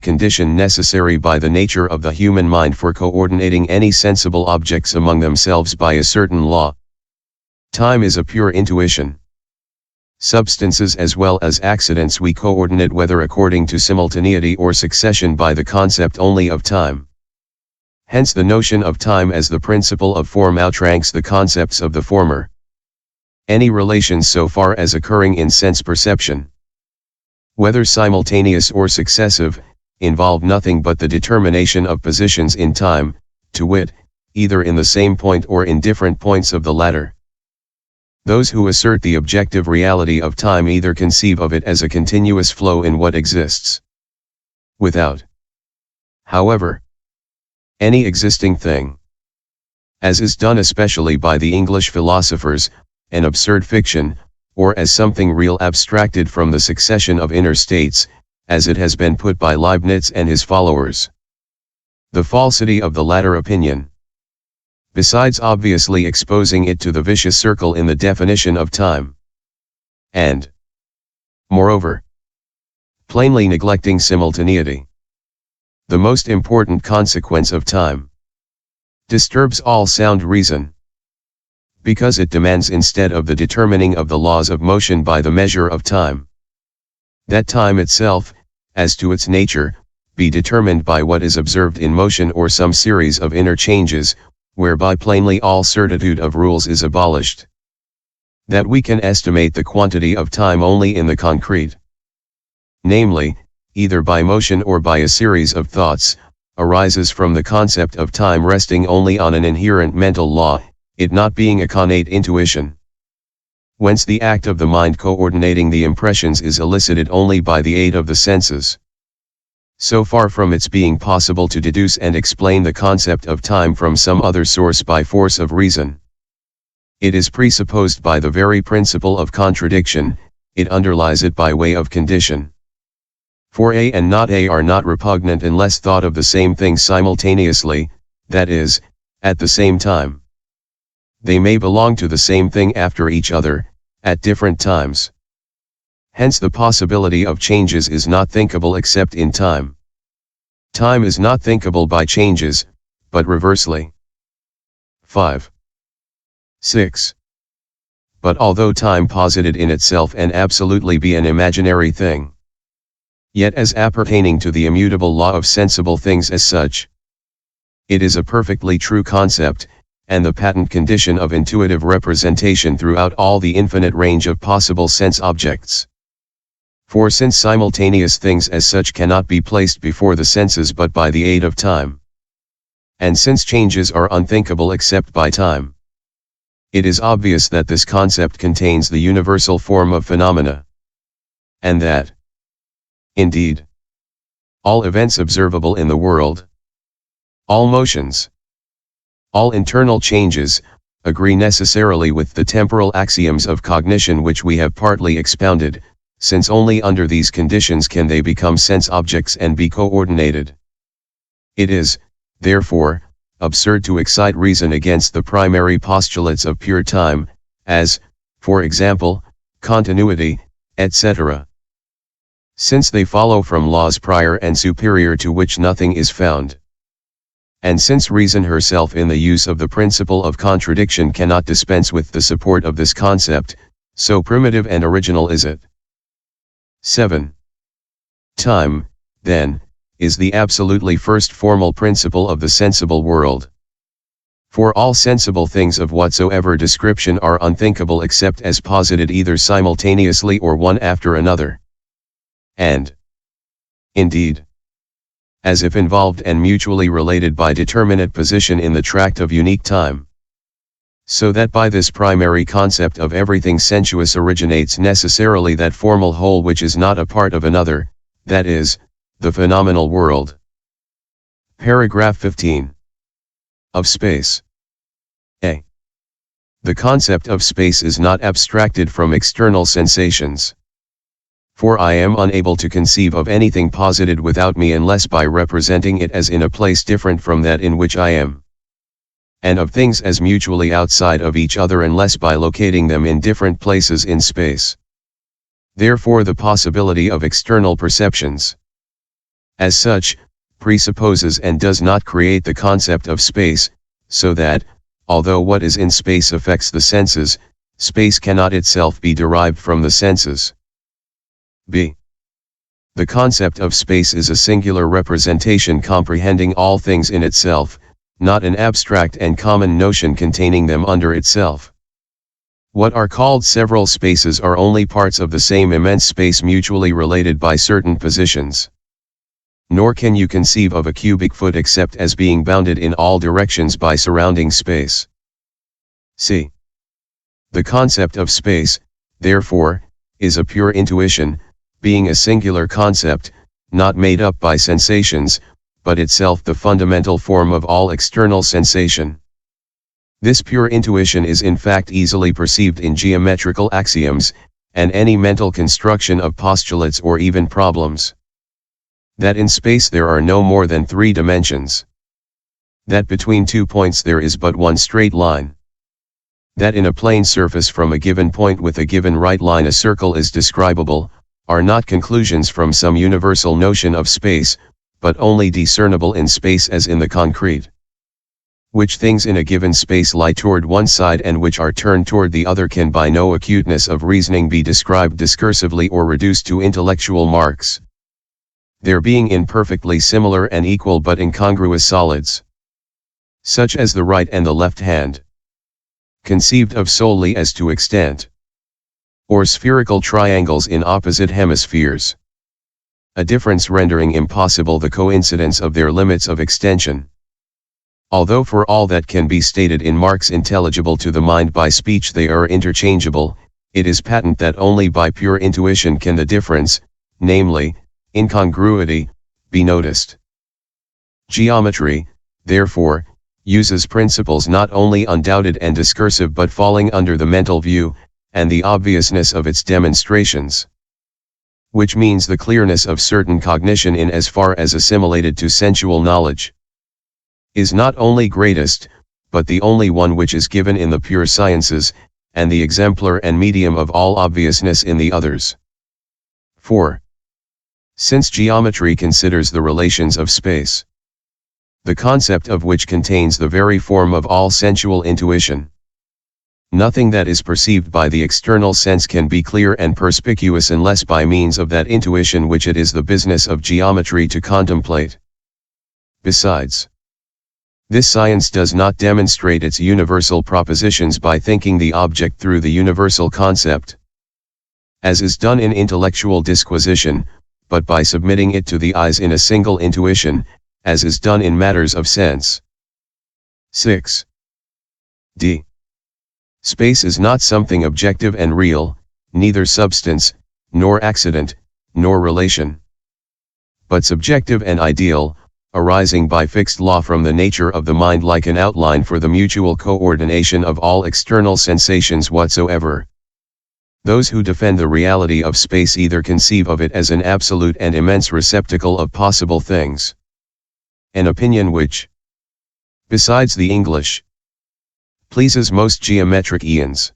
condition necessary by the nature of the human mind for coordinating any sensible objects among themselves by a certain law. Time is a pure intuition. Substances as well as accidents we coordinate whether according to simultaneity or succession by the concept only of time. Hence the notion of time as the principle of form outranks the concepts of the former. Any relations so far as occurring in sense perception, whether simultaneous or successive, involve nothing but the determination of positions in time, to wit, either in the same point or in different points of the latter. Those who assert the objective reality of time either conceive of it as a continuous flow in what exists without, however, any existing thing, as is done especially by the English philosophers, an absurd fiction, or as something real abstracted from the succession of inner states, as it has been put by Leibnitz and his followers. The falsity of the latter opinion, besides obviously exposing it to the vicious circle in the definition of time, and, moreover, plainly neglecting simultaneity, the most important consequence of time, disturbs all sound reason, because it demands instead of the determining of the laws of motion by the measure of time, that time itself, as to its nature, be determined by what is observed in motion or some series of inner changes, whereby plainly all certitude of rules is abolished. That we can estimate the quantity of time only in the concrete, namely, either by motion or by a series of thoughts, arises from the concept of time resting only on an inherent mental law, it not being a connate intuition. Whence the act of the mind coordinating the impressions is elicited only by the aid of the senses. So far from its being possible to deduce and explain the concept of time from some other source by force of reason, it is presupposed by the very principle of contradiction, it underlies it by way of condition. For A and not A are not repugnant unless thought of the same thing simultaneously, that is, at the same time. They may belong to the same thing after each other, at different times. Hence the possibility of changes is not thinkable except in time. Time is not thinkable by changes, but reversely. 5. 6. But although time posited in itself and absolutely be an imaginary thing, yet as appertaining to the immutable law of sensible things as such, it is a perfectly true concept, and the patent condition of intuitive representation throughout all the infinite range of possible sense objects. For since simultaneous things as such cannot be placed before the senses but by the aid of time, and since changes are unthinkable except by time, it is obvious that this concept contains the universal form of phenomena, and that, indeed, all events observable in the world, all motions, all internal changes, agree necessarily with the temporal axioms of cognition which we have partly expounded, since only under these conditions can they become sense objects and be coordinated. It is, therefore, absurd to excite reason against the primary postulates of pure time, as, for example, continuity, etc. Since they follow from laws prior and superior to which nothing is found. And since reason herself in the use of the principle of contradiction cannot dispense with the support of this concept, so primitive and original is it. 7. Time, then, is the absolutely first formal principle of the sensible world. For all sensible things of whatsoever description are unthinkable except as posited either simultaneously or one after another. And, indeed, as if involved and mutually related by determinate position in the tract of unique time. So that by this primary concept of everything sensuous originates necessarily that formal whole which is not a part of another, that is, the phenomenal world. Paragraph 15. Of space. A. The concept of space is not abstracted from external sensations. For I am unable to conceive of anything posited without me unless by representing it as in a place different from that in which I am. And of things as mutually outside of each other unless by locating them in different places in space. Therefore the possibility of external perceptions, as such, presupposes and does not create the concept of space, so that, although what is in space affects the senses, space cannot itself be derived from the senses. b. The concept of space is a singular representation comprehending all things in itself, not an abstract and common notion containing them under itself. What are called several spaces are only parts of the same immense space mutually related by certain positions. Nor can you conceive of a cubic foot except as being bounded in all directions by surrounding space. c. The concept of space, therefore, is a pure intuition, being a singular concept, not made up by sensations, but itself the fundamental form of all external sensation. This pure intuition is in fact easily perceived in geometrical axioms, and any mental construction of postulates or even problems. That in space there are no more than 3 dimensions. That between 2 points there is but one straight line. That in a plane surface from a given point with a given right line a circle is describable, are not conclusions from some universal notion of space, but only discernible in space as in the concrete. Which things in a given space lie toward one side and which are turned toward the other can by no acuteness of reasoning be described discursively or reduced to intellectual marks. Their being imperfectly similar and equal but incongruous solids, such as the right and the left hand, conceived of solely as to extent, or spherical triangles in opposite hemispheres, a difference rendering impossible the coincidence of their limits of extension. Although for all that can be stated in marks intelligible to the mind by speech they are interchangeable, it is patent that only by pure intuition can the difference, namely, incongruity, be noticed. Geometry, therefore, uses principles not only undoubted and discursive but falling under the mental view, and the obviousness of its demonstrations. Which means the clearness of certain cognition in as far as assimilated to sensual knowledge is not only greatest, but the only one which is given in the pure sciences, and the exemplar and medium of all obviousness in the others. 4. Since geometry considers the relations of space, the concept of which contains the very form of all sensual intuition, nothing that is perceived by the external sense can be clear and perspicuous unless by means of that intuition which it is the business of geometry to contemplate. Besides, this science does not demonstrate its universal propositions by thinking the object through the universal concept, as is done in intellectual disquisition, but by submitting it to the eyes in a single intuition, as is done in matters of sense. 6. d. Space is not something objective and real, neither substance, nor accident, nor relation, but subjective and ideal, arising by fixed law from the nature of the mind like an outline for the mutual coordination of all external sensations whatsoever. Those who defend the reality of space either conceive of it as an absolute and immense receptacle of possible things, an opinion which, besides the English, pleases most geometric eons,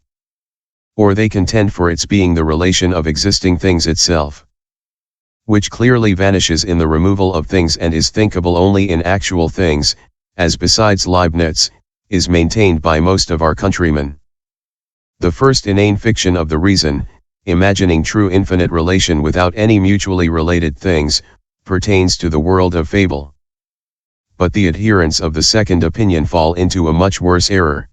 or they contend for its being the relation of existing things itself, which clearly vanishes in the removal of things and is thinkable only in actual things, as besides Leibnitz, is maintained by most of our countrymen. The first inane fiction of the reason, imagining true infinite relation without any mutually related things, pertains to the world of fable. But the adherents of the second opinion fall into a much worse error.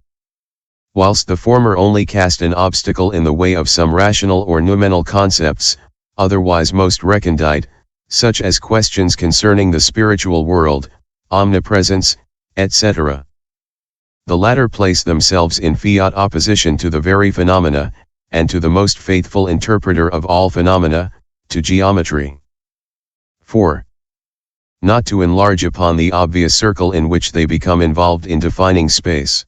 Whilst the former only cast an obstacle in the way of some rational or noumenal concepts, otherwise most recondite, such as questions concerning the spiritual world, omnipresence, etc. The latter place themselves in fiat opposition to the very phenomena, and to the most faithful interpreter of all phenomena, to geometry. 4. Not to enlarge upon the obvious circle in which they become involved in defining space,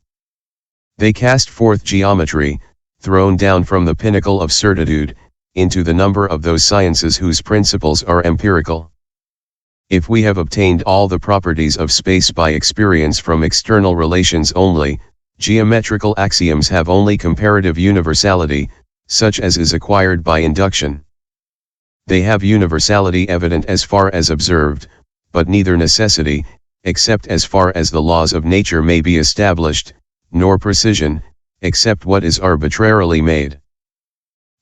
they cast forth geometry, thrown down from the pinnacle of certitude, into the number of those sciences whose principles are empirical. If we have obtained all the properties of space by experience from external relations only, geometrical axioms have only comparative universality, such as is acquired by induction. They have universality evident as far as observed, but neither necessity, except as far as the laws of nature may be established, nor precision, except what is arbitrarily made.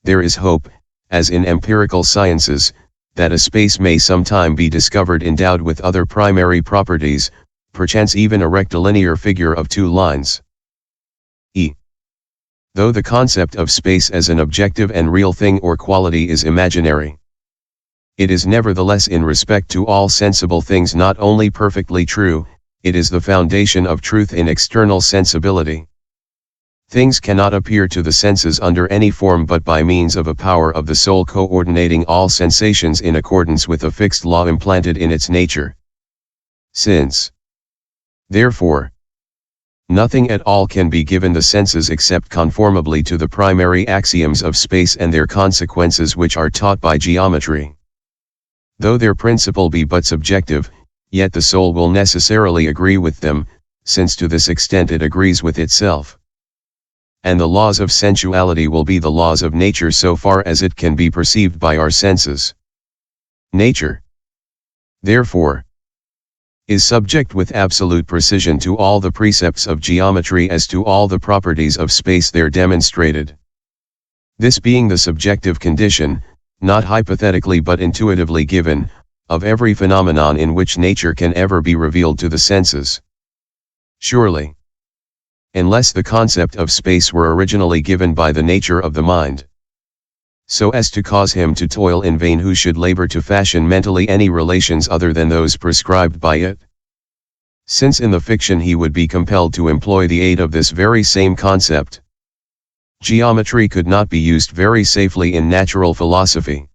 There is hope, as in empirical sciences, that a space may sometime be discovered endowed with other primary properties, perchance even a rectilinear figure of two lines. Though the concept of space as an objective and real thing or quality is imaginary, it is nevertheless in respect to all sensible things not only perfectly true, it is the foundation of truth in external sensibility. Things cannot appear to the senses under any form but by means of a power of the soul coordinating all sensations in accordance with a fixed law implanted in its nature. Since, therefore, nothing at all can be given the senses except conformably to the primary axioms of space and their consequences which are taught by geometry, though their principle be but subjective, yet the soul will necessarily agree with them, since to this extent it agrees with itself. And the laws of sensuality will be the laws of nature so far as it can be perceived by our senses. Nature, therefore, is subject with absolute precision to all the precepts of geometry as to all the properties of space there demonstrated. This being the subjective condition, not hypothetically but intuitively given, of every phenomenon in which nature can ever be revealed to the senses. Surely, unless the concept of space were originally given by the nature of the mind, so as to cause him to toil in vain who should labor to fashion mentally any relations other than those prescribed by it, since in the fiction he would be compelled to employ the aid of this very same concept, geometry could not be used very safely in natural philosophy.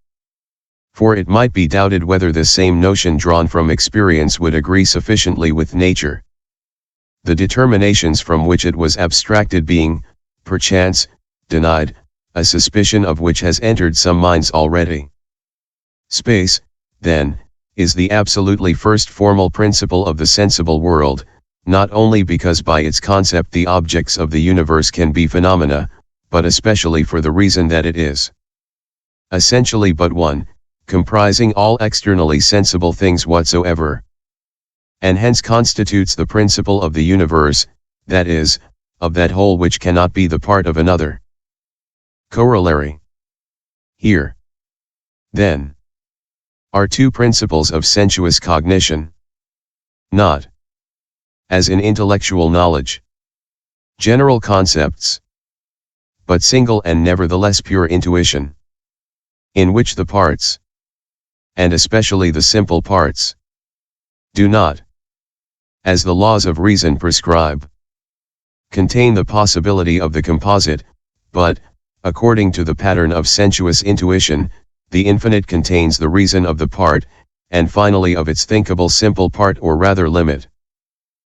For it might be doubted whether this same notion drawn from experience would agree sufficiently with nature, the determinations from which it was abstracted being, perchance, denied, a suspicion of which has entered some minds already. Space, then, is the absolutely first formal principle of the sensible world, not only because by its concept the objects of the universe can be phenomena, but especially for the reason that it is essentially but one, comprising all externally sensible things whatsoever, and hence constitutes the principle of the universe, that is, of that whole which cannot be the part of another. Corollary. Here, then, are two principles of sensuous cognition. Not, as in intellectual knowledge, general concepts, but single and nevertheless pure intuition, in which the parts, and especially the simple parts, do not, as the laws of reason prescribe, contain the possibility of the composite, but, according to the pattern of sensuous intuition, the infinite contains the reason of the part, and finally of its thinkable simple part or rather limit.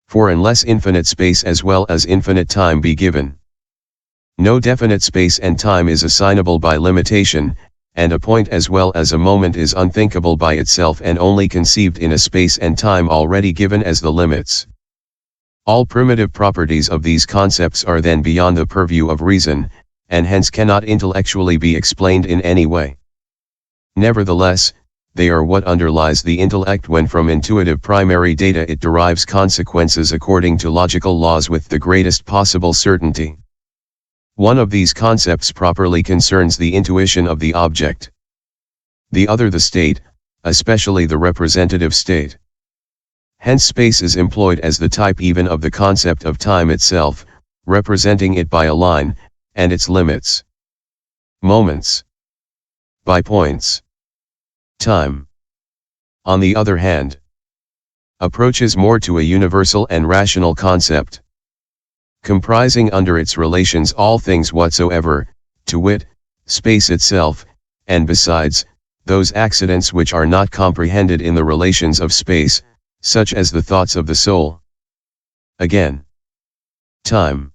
For unless infinite space as well as infinite time be given, no definite space and time is assignable by limitation, and a point as well as a moment is unthinkable by itself and only conceived in a space and time already given as the limits. All primitive properties of these concepts are then beyond the purview of reason, and hence cannot intellectually be explained in any way. Nevertheless, they are what underlies the intellect when from intuitive primary data it derives consequences according to logical laws with the greatest possible certainty. One of these concepts properly concerns the intuition of the object. The other the state, especially the representative state. Hence space is employed as the type even of the concept of time itself, representing it by a line, and its limits. Moments. By points. Time, on the other hand, approaches more to a universal and rational concept, comprising under its relations all things whatsoever, to wit, space itself, and besides, those accidents which are not comprehended in the relations of space, such as the thoughts of the soul. Again, time.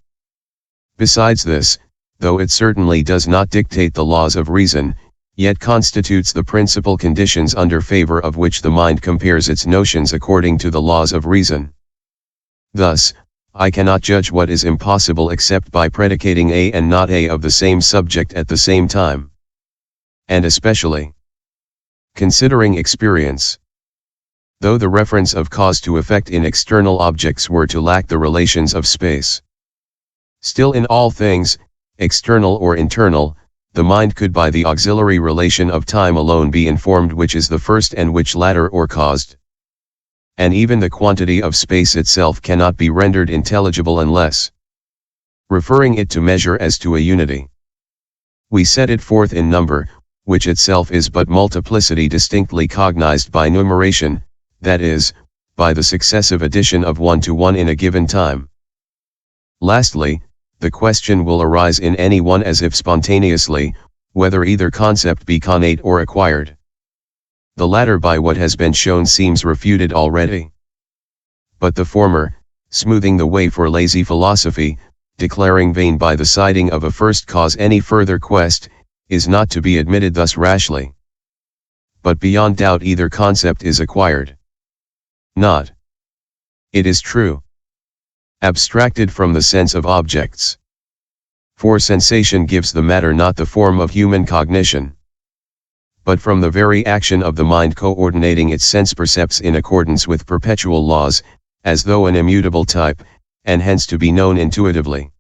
Besides this, though it certainly does not dictate the laws of reason, yet constitutes the principal conditions under favor of which the mind compares its notions according to the laws of reason. Thus, I cannot judge what is impossible except by predicating A and not A of the same subject at the same time. And especially, considering experience, though the reference of cause to effect in external objects were to lack the relations of space. Still in all things, external or internal, the mind could by the auxiliary relation of time alone be informed which is the first and which latter or caused. And even the quantity of space itself cannot be rendered intelligible unless referring it to measure as to a unity. We set it forth in number, which itself is but multiplicity distinctly cognized by numeration, that is, by the successive addition of one to one in a given time. Lastly, the question will arise in any one as if spontaneously, whether either concept be connate or acquired. The latter by what has been shown seems refuted already. But the former, smoothing the way for lazy philosophy, declaring vain by the citing of a first cause any further quest, is not to be admitted thus rashly. But beyond doubt either concept is acquired. Not, it is true, abstracted from the sense of objects. For sensation gives the matter not the form of human cognition, but from the very action of the mind coordinating its sense percepts in accordance with perpetual laws, as though an immutable type, and hence to be known intuitively.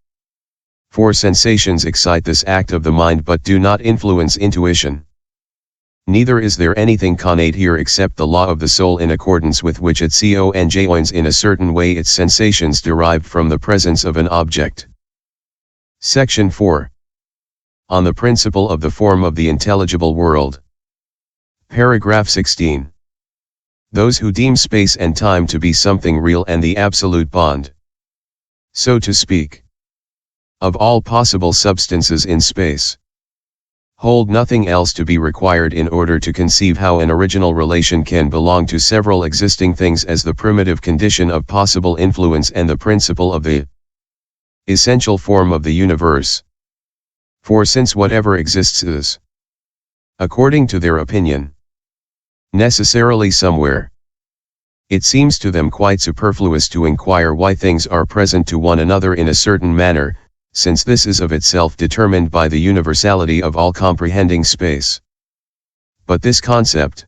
For sensations excite this act of the mind but do not influence intuition. Neither is there anything connate here except the law of the soul in accordance with which it conjoins in a certain way its sensations derived from the presence of an object. Section 4. On the principle of the form of the intelligible world. Paragraph 16. Those who deem space and time to be something real and the absolute bond, so to speak, of all possible substances in space, hold nothing else to be required in order to conceive how an original relation can belong to several existing things as the primitive condition of possible influence and the principle of the essential form of the universe. For since whatever exists is, according to their opinion, necessarily somewhere, it seems to them quite superfluous to inquire why things are present to one another in a certain manner, since this is of itself determined by the universality of all comprehending space. But this concept,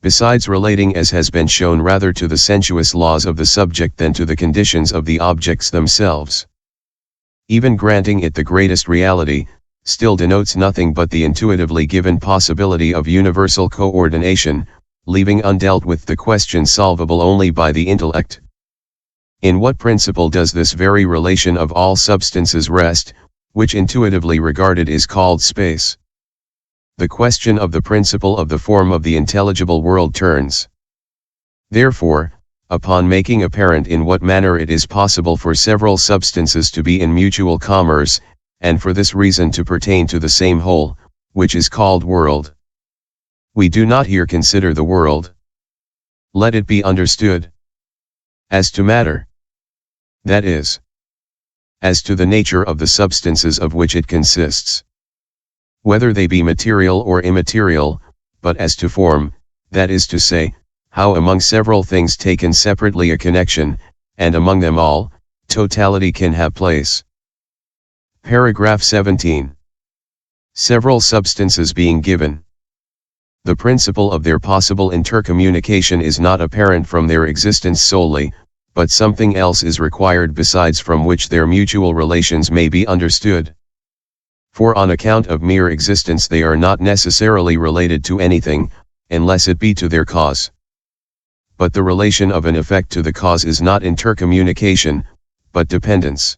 besides relating as has been shown rather to the sensuous laws of the subject than to the conditions of the objects themselves, even granting it the greatest reality, still denotes nothing but the intuitively given possibility of universal coordination, leaving undealt with the question solvable only by the intellect. In what principle does this very relation of all substances rest, which intuitively regarded is called space? The question of the principle of the form of the intelligible world turns, therefore, upon making apparent in what manner it is possible for several substances to be in mutual commerce, and for this reason to pertain to the same whole, which is called world. We do not here consider the world, let it be understood, as to matter, that is, as to the nature of the substances of which it consists, whether they be material or immaterial, but as to form, that is to say, how among several things taken separately a connection, and among them all, totality can have place. Paragraph 17. Several substances being given, the principle of their possible intercommunication is not apparent from their existence solely, but something else is required besides from which their mutual relations may be understood. For on account of mere existence they are not necessarily related to anything, unless it be to their cause. But the relation of an effect to the cause is not intercommunication, but dependence.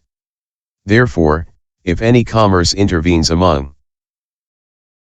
Therefore, if any commerce intervenes among